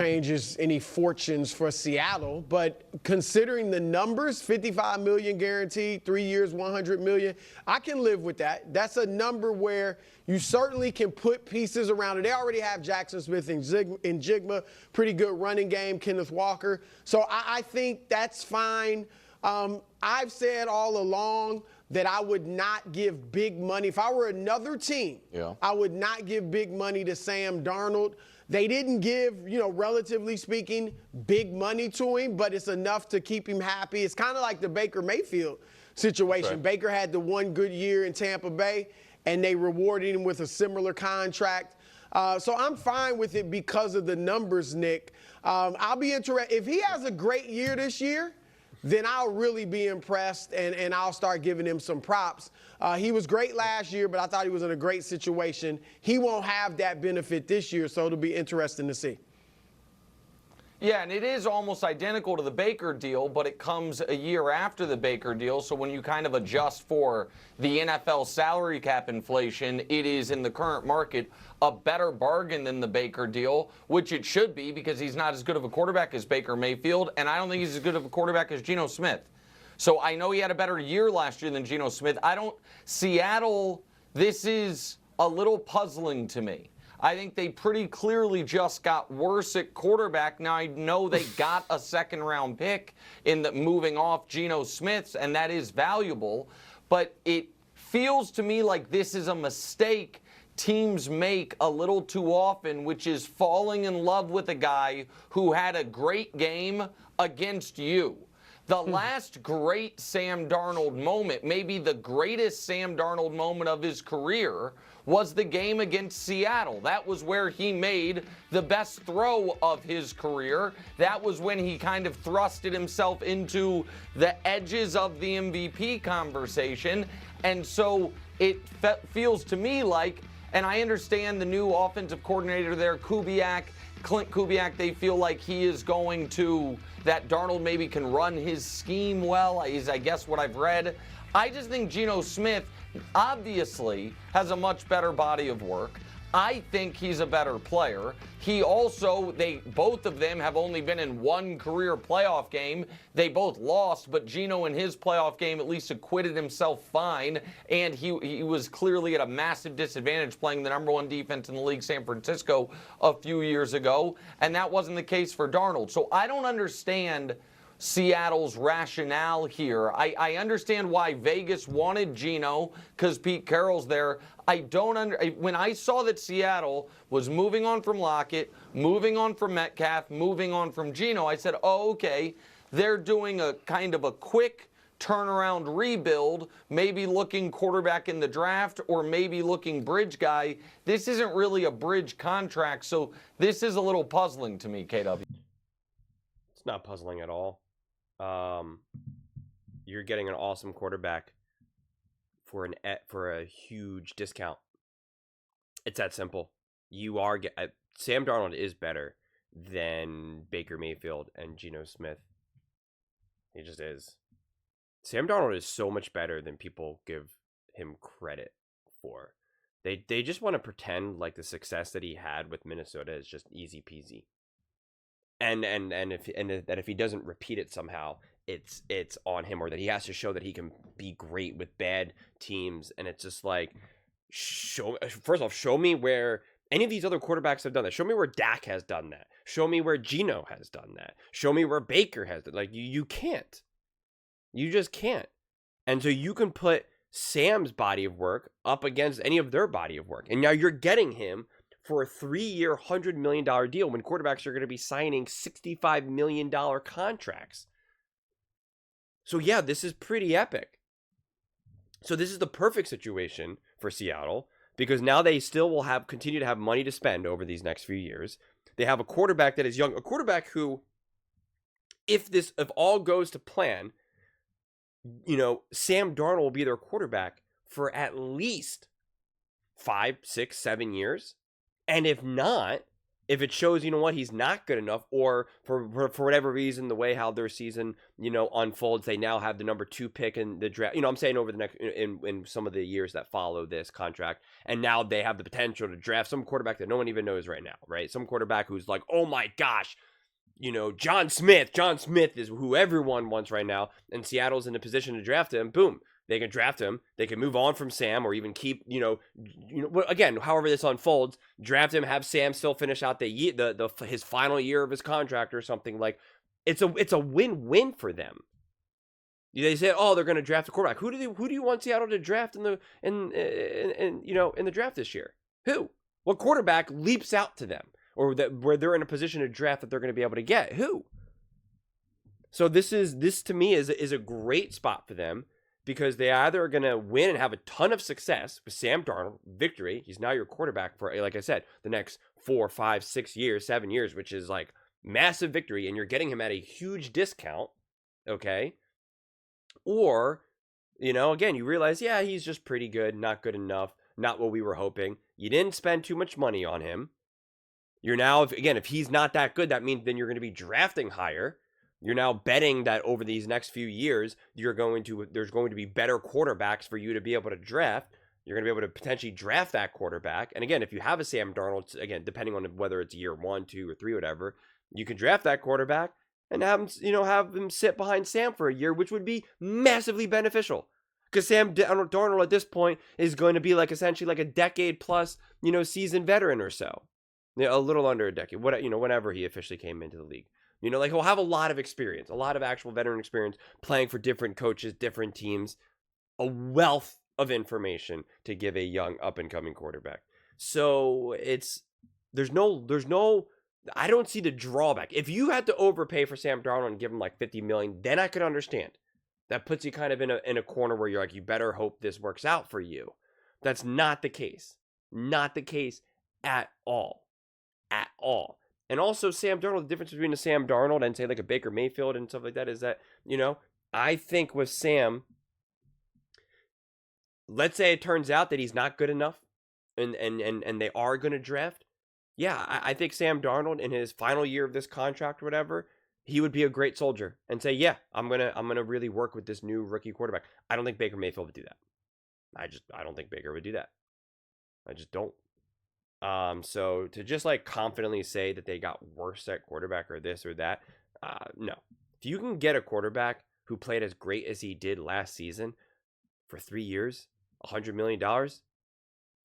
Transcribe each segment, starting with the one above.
changes any fortunes for Seattle, but considering the numbers, 55 million guaranteed, 3 years, 100 million, I can live with that. That's a number where you certainly can put pieces around it. They already have Jackson Smith and Jigma, pretty good running game, Kenneth Walker. So I think that's fine. I've said all along that I would not give big money. If I were another team, I would not give big money to Sam Darnold. They didn't give, relatively speaking, big money to him, but it's enough to keep him happy. It's kind of like the Baker Mayfield situation. Right. Baker had the one good year in Tampa Bay, and they rewarded him with a similar contract. So I'm fine with it because of the numbers, Nick. I'll be interested. If he has a great year this year, then I'll really be impressed, and I'll start giving him some props. He was great last year, but I thought he was in a great situation. He won't have that benefit this year, so it'll be interesting to see. Yeah, and it is almost identical to the Baker deal, but it comes a year after the Baker deal. So when you kind of adjust for the NFL salary cap inflation, it is in the current market a better bargain than the Baker deal, which it should be because he's not as good of a quarterback as Baker Mayfield, and I don't think he's as good of a quarterback as Geno Smith. So I know he had a better year last year than Geno Smith. Seattle, this is a little puzzling to me. I think they pretty clearly just got worse at quarterback. Now, I know they got a second-round pick in the moving off Geno Smith's, and that is valuable. But it feels to me like this is a mistake teams make a little too often, which is falling in love with a guy who had a great game against you. The last great Sam Darnold moment, maybe the greatest Sam Darnold moment of his career, was the game against Seattle. That was where he made the best throw of his career. That was when he kind of thrusted himself into the edges of the MVP conversation. And so it feels to me like, and I understand the new offensive coordinator there, Clint Kubiak, they feel like he is going to, that Darnold maybe can run his scheme well, is I guess what I've read. I just think Geno Smith obviously has a much better body of work. I think he's a better player. He also, both of them have only been in one career playoff game. They both lost, but Geno in his playoff game at least acquitted himself fine, and he was clearly at a massive disadvantage playing the number one defense in the league, San Francisco, a few years ago, and that wasn't the case for Darnold. So I don't understand Seattle's rationale here. I understand why Vegas wanted Geno because Pete Carroll's there. When I saw that Seattle was moving on from Lockett, moving on from Metcalf, moving on from Geno, I said, oh, okay, they're doing a kind of a quick turnaround rebuild, maybe looking quarterback in the draft or maybe looking bridge guy. This isn't really a bridge contract, so this is a little puzzling to me, KW. It's not puzzling at all. You're getting an awesome quarterback for a huge discount. It's that simple. Sam Darnold is better than Baker Mayfield and Geno Smith. He just is. Sam Darnold is so much better than people give him credit for. They just want to pretend like the success that he had with Minnesota is just easy peasy. And if he doesn't repeat it somehow, it's on him, or that he has to show that he can be great with bad teams. And it's just like, first off, show me where any of these other quarterbacks have done that. Show me where Dak has done that. Show me where Geno has done that. Show me where Baker has done. Like you can't. You just can't. And so you can put Sam's body of work up against any of their body of work, and now you're getting him for a 3-year, $100 million deal when quarterbacks are going to be signing $65 million contracts. So yeah, this is pretty epic. So this is the perfect situation for Seattle because now they still will continue to have money to spend over these next few years. They have a quarterback that is young, a quarterback who, if all goes to plan, Sam Darnold will be their quarterback for at least 5, 6, 7 years. And if not, If it shows, you know what, he's not good enough, or for whatever reason, the way how their season, unfolds, they now have the number 2 pick in the draft. I'm saying over the next, in some of the years that follow this contract, and now they have the potential to draft some quarterback that no one even knows right now, right? Some quarterback who's like, oh my gosh, John Smith. John Smith is who everyone wants right now, and Seattle's in a position to draft him. Boom. They can draft him. They can move on from Sam, or even keep, again, however this unfolds, draft him, have Sam still finish out his final year of his contract or something. Like, it's a win-win for them. They say, oh, they're going to draft a quarterback. Who do you want Seattle to draft in the draft this year? Who? What quarterback leaps out to them, or where they're in a position to draft that they're going to be able to get? Who? So this to me is a great spot for them, because they either are going to win and have a ton of success with Sam Darnold, victory. He's now your quarterback for, like I said, the next 4, 5, 6 years, 7 years, which is like massive victory, and you're getting him at a huge discount, okay? Or, again, you realize, yeah, he's just pretty good, not good enough, not what we were hoping. You didn't spend too much money on him. You're now, if he's not that good, that means then you're going to be drafting higher. You're now betting that over these next few years, there's going to be better quarterbacks for you to be able to draft. You're going to be able to potentially draft that quarterback. And again, if you have a Sam Darnold, again, depending on whether it's year 1, 2, or 3, whatever, you can draft that quarterback and have him sit behind Sam for a year, which would be massively beneficial. Because Sam Darnold at this point is going to be essentially like a decade plus, seasoned veteran or so. A little under a decade, whenever he officially came into the league. He'll have a lot of experience, a lot of actual veteran experience playing for different coaches, different teams, a wealth of information to give a young up-and-coming quarterback. So I don't see the drawback. If you had to overpay for Sam Darnold and give him like $50 million, then I could understand. That puts you kind of in a corner where you're like, you better hope this works out for you. That's not the case. Not the case at all. At all. And also, Sam Darnold, the difference between a Sam Darnold and, say, like a Baker Mayfield and stuff like that is that, I think with Sam, let's say it turns out that he's not good enough and they are going to draft. Yeah, I think Sam Darnold in his final year of this contract or whatever, he would be a great soldier and say, yeah, I'm gonna really work with this new rookie quarterback. I don't think Baker Mayfield would do that. I don't think Baker would do that. I just don't. So to just confidently say that they got worse at quarterback or this or that, no. If you can get a quarterback who played as great as he did last season for 3 years, $100 million,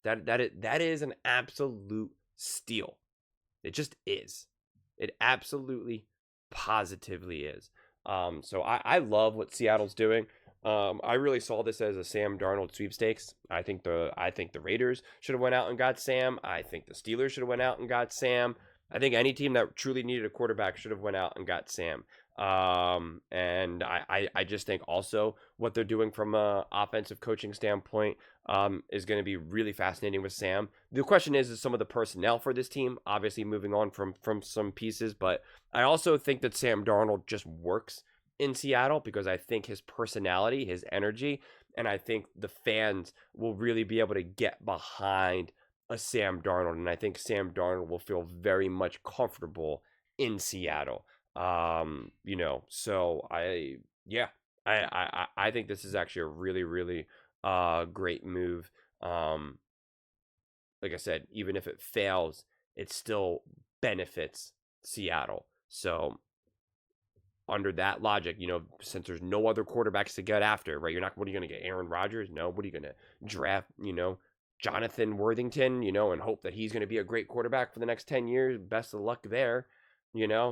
that is an absolute steal. It just is. It absolutely, positively is. So I love what Seattle's doing. I really saw this as a Sam Darnold sweepstakes. I think the Raiders should have went out and got Sam. I think the Steelers should have went out and got Sam. I think any team that truly needed a quarterback should have went out and got Sam. And I just think also what they're doing from a offensive coaching standpoint is going to be really fascinating with Sam. The question is some of the personnel for this team, obviously moving on from some pieces, but I also think that Sam Darnold just works in Seattle because I think his personality, his energy, and I think the fans will really be able to get behind a Sam Darnold, and I think Sam Darnold will feel very much comfortable in Seattle. So I think this is actually a really, really great move. Like I said, even if it fails, it still benefits Seattle. So under that logic, since there's no other quarterbacks to get after, right? What are you going to get? Aaron Rodgers? No. What are you going to draft, Jonathan Worthington, and hope that he's going to be a great quarterback for the next 10 years? Best of luck there,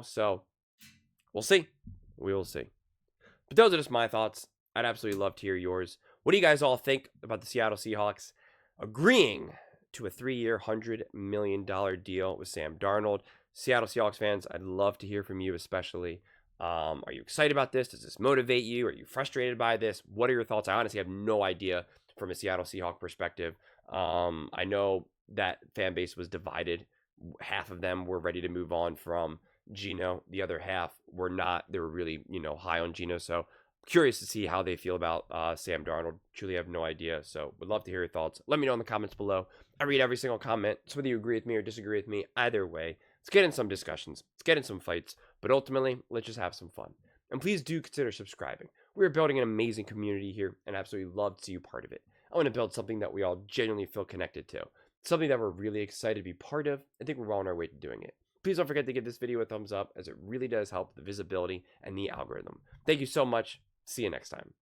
So we'll see. We will see. But those are just my thoughts. I'd absolutely love to hear yours. What do you guys all think about the Seattle Seahawks agreeing to a 3-year, $100 million deal with Sam Darnold? Seattle Seahawks fans, I'd love to hear from you especially. Are you excited about this? Does this motivate you? Are you frustrated by this? What are your thoughts? I honestly have no idea from a Seattle Seahawks perspective. I know that fan base was divided. Half of them were ready to move on from Geno. The other half were not. They were really, high on Geno. So curious to see how they feel about Sam Darnold. Truly have no idea. So would love to hear your thoughts. Let me know in the comments below. I read every single comment. So whether you agree with me or disagree with me, either way, Let's get in some discussions. Let's get in some fights. But ultimately, let's just have some fun. And please do consider subscribing. We're building an amazing community here and absolutely love to see you part of it. I want to build something that we all genuinely feel connected to. Something that we're really excited to be part of. I think we're well on our way to doing it. Please don't forget to give this video a thumbs up, as it really does help the visibility and the algorithm. Thank you so much. See you next time.